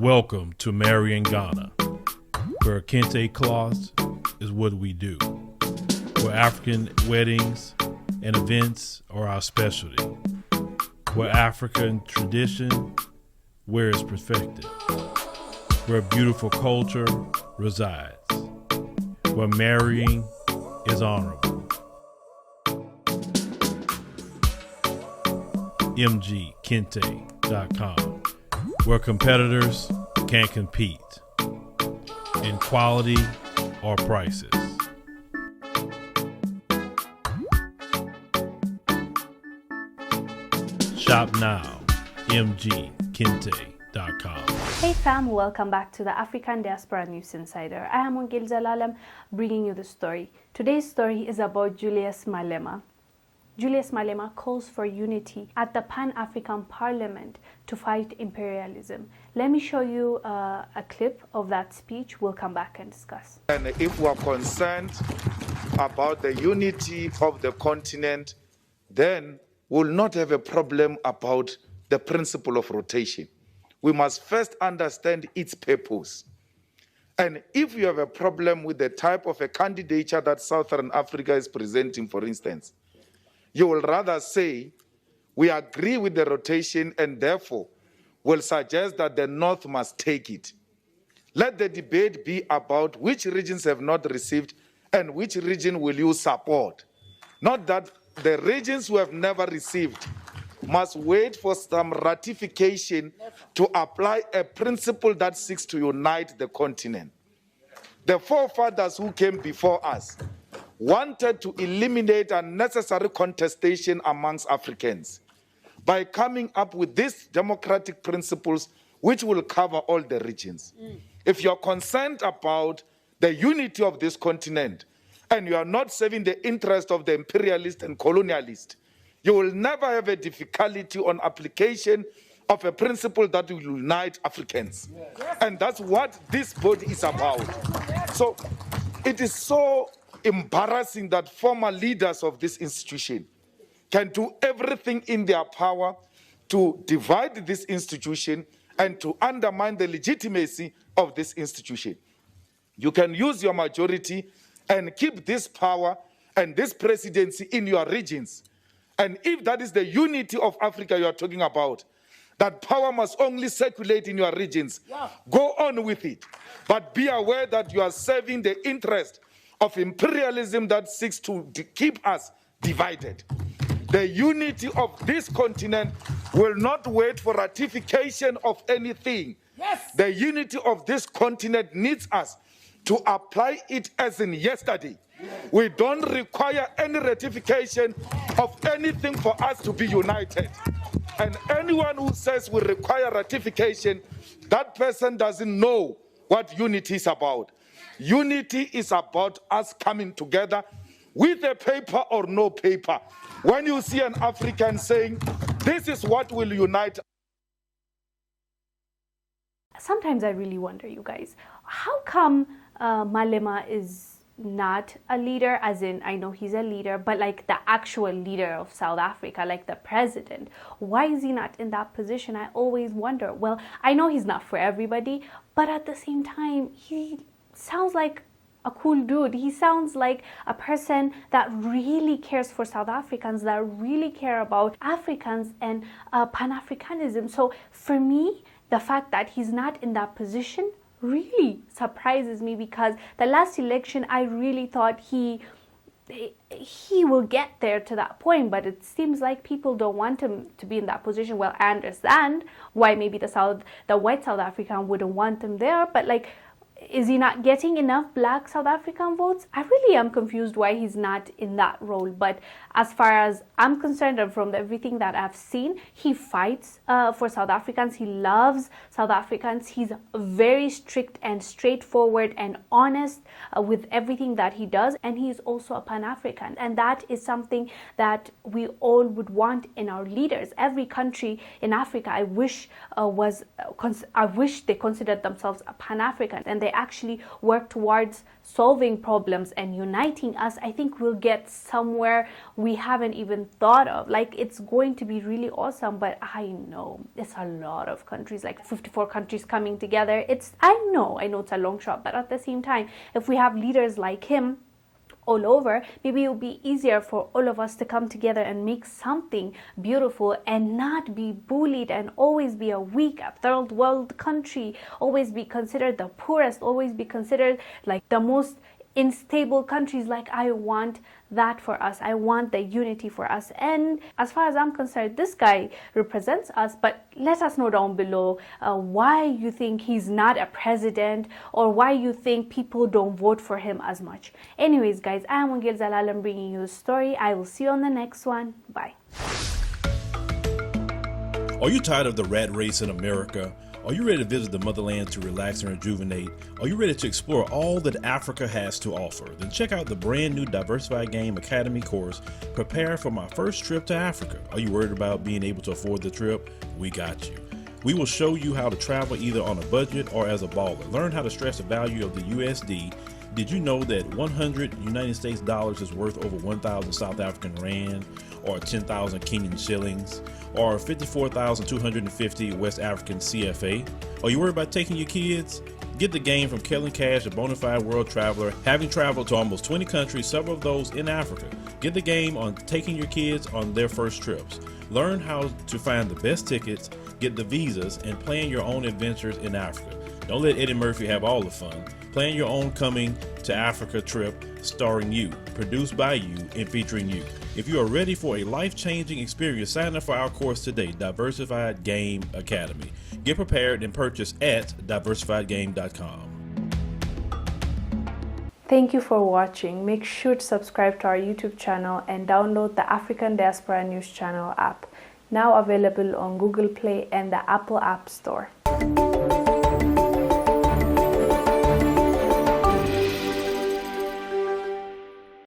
Welcome to Marion, Ghana, where kente cloths is what we do, where African weddings and events are our specialty, where African tradition wears perfected, where beautiful culture resides, where marrying is honorable. MGKente.com, where competitors can't compete in quality or prices. Shop now, MGKente.com. Hey fam, welcome back to the African Diaspora News Insider. I am Wangel Zalalam, bringing you the story. Today's story is about Julius Malema. Julius Malema calls for unity at the Pan-African Parliament to fight imperialism. Let me show you a clip of that speech. We'll come back and discuss. And if we are concerned about the unity of the continent, then we'll not have a problem about the principle of rotation. We must first understand its purpose. And if you have a problem with the type of a candidature that Southern Africa is presenting, for instance, you will rather say, we agree with the rotation and therefore will suggest that the North must take it. Let the debate be about which regions have not received and which region will you support. Not that the regions who have never received must wait for some ratification to apply a principle that seeks to unite the continent. The forefathers who came before us wanted to eliminate unnecessary contestation amongst Africans by coming up with these democratic principles which will cover all the regions. If you're concerned about the unity of this continent and you are not serving the interest of the imperialist and colonialist, you will never have a difficulty on application of a principle that will unite Africans. Yes. And that's what this body is about. Yes. So it is so embarrassing that former leaders of this institution can do everything in their power to divide this institution and to undermine the legitimacy of this institution. You can use your majority and keep this power and this presidency in your regions. And if that is the unity of Africa you are talking about, that power must only circulate in your regions, go on with it. But be aware that you are serving the interest of imperialism that seeks to keep us divided. The unity of this continent will not wait for ratification of anything. Yes. The unity of this continent needs us to apply it as in yesterday. We don't require any ratification of anything for us to be united. And anyone who says we require ratification, that person doesn't know what unity is about. Unity is about us coming together with a paper or no paper. When you see an African saying, this is what will unite. Sometimes I really wonder, you guys, how come Malema is not a leader, as in, I know he's a leader, but like the actual leader of South Africa, like the president? Why is he not in that position? I always wonder. Well, I know he's not for everybody, but at the same time, he sounds like a cool dude. He sounds like a person that really cares for South Africans, that really care about Africans and Pan-Africanism. So for me, the fact that he's not in that position really surprises me, because the last election I really thought he will get there to that point, but it seems like people don't want him to be in that position. Well, I understand why maybe the white South African wouldn't want him there, but like, is he not getting enough black South African votes? I really am confused why he's not in that role. But as far as I'm concerned, and from everything that I've seen, he fights for South Africans. He loves South Africans. He's very strict and straightforward and honest with everything that he does. And he's also a Pan-African. And that is something that we all would want in our leaders. Every country in Africa, I wish they considered themselves a Pan-African. And they actually work towards solving problems and uniting us, I think we'll get somewhere we haven't even thought of. Like, it's going to be really awesome. But I know it's a lot of countries, like 54 countries coming together. I know it's a long shot, but at the same time, if we have leaders like him all over, maybe it'll be easier for all of us to come together and make something beautiful and not be bullied and always be a weak, a third world country, always be considered the poorest, always be considered like the most unstable countries. Like, I want that for us. I want the unity for us. And as far as I'm concerned, this guy represents us. But let us know down below why you think he's not a president, or why you think people don't vote for him as much. Anyways, guys, I am Wongel Zelalem bringing you the story. I will see you on the next one. Bye. Are you tired of the rat race in America? Are you ready to visit the motherland to relax and rejuvenate? Are you ready to explore all that Africa has to offer? Then check out the brand new Diversified Game Academy course, Prepare for My First Trip to Africa. Are you worried about being able to afford the trip? We got you. We will show you how to travel either on a budget or as a baller. Learn how to stretch the value of the USD. Did you know that 100 United States dollars is worth over 1,000 South African rand, or 10,000 Kenyan shillings, or 54,250 West African CFA? Are you worried about taking your kids? Get the game from Kellen Cash, a bona fide world traveler, having traveled to almost 20 countries, several of those in Africa. Get the game on taking your kids on their first trips. Learn how to find the best tickets, get the visas, and plan your own adventures in Africa. Don't let Eddie Murphy have all the fun. Plan your own coming to Africa trip starring you, produced by you, and featuring you. If you are ready for a life-changing experience, sign up for our course today, Diversified Game Academy. Get prepared and purchase at diversifiedgame.com. Thank you for watching. Make sure to subscribe to our YouTube channel and download the African Diaspora News Channel app, now available on Google Play and the Apple App Store.